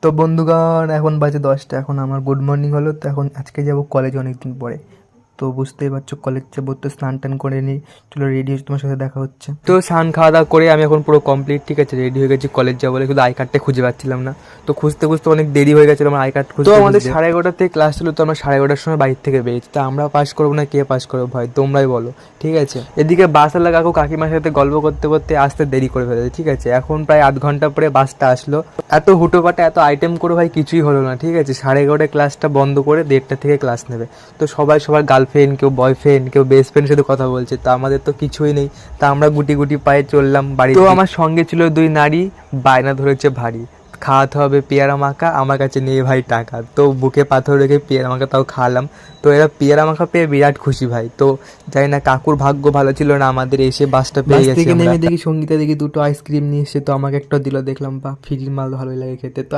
তো বন্ধুগণ, এখন বাজে 10টা। এখন আমার গুড মর্নিং হলো। তো এখন আজকে যাব কলেজ অনেকদিন পরে। তো বুঝতেই পারছো, কলেজ যাবো তো স্নান টান করে নিই। চলো রেডি হচ্ছে, তোমার সাথে দেখা হচ্ছে। তো স্নান খাওয়া দাওয়া করে আমি এখন পুরো কমপ্লিট, ঠিক আছে, রেডি হয়ে গেছি কলেজ যাবো বলে। শুধু আই কার্ডটা খুঁজে পাচ্ছিলাম না, তো খুঁজতে খুঁজতে অনেক দেরি হয়ে গেছিলো আমার আই কার্ড খুঁজতে। তো আমাদের 11:30 থেকে ক্লাস ছিল, তো আমরা 11:30 সময় বাড়ির থেকে বেরিয়েছি। তো আমরা পাস করবো না কে পাস করবো ভাই, তোমরাই বলো, ঠিক আছে। এদিকে বাসওয়ালা কাকু কাকিমার সাথে গল্প করতে করতে আসতে দেরি করে ফেলেছে, ঠিক আছে। এখন প্রায় আধ ঘন্টা পরে বাসটা আসলো। এত হুটোপাটা এত আইটেম করে ভাই কিছুই হলো না, ঠিক আছে। 11:30 ক্লাসটা বন্ধ করে 1:30 থেকে ক্লাস নেবে। তো সবাই সবার গার্লফ্রেন্ড, কেউ বয়ফ্রেন্ড, কেউ বেস্ট ফ্রেন্ডের সাথে কথা বলছে। তা আমাদের তো কিছুই নেই। তা আমরা গুটি গুটি পায়ে চললাম বাড়ি। তো আমার সঙ্গে ছিল 2 নারী, বায়না ধরেছে ভারী, খাওয়াতে হবে পেয়ারা মাখা, আমার কাছে নেই ভাই টাকা। তো বুকে পাথর রেখে পেয়ারা মাখা তাও খাওয়ালাম। তো এরা পেয়ারা মাখা পেয়ে বিরাট খুশি ভাই। তো জানি না কাকুর ভাগ্য ভালো ছিল না, আমাদের এসে বাসটা পেয়ে গেছি। নেমে দেখি সঙ্গীতা দেখি 2টো আইসক্রিম নিয়ে এসে, তো আমাকে একটা দিল। দেখলাম বা ফ্রির মাল ভালোই লাগে খেতে। তো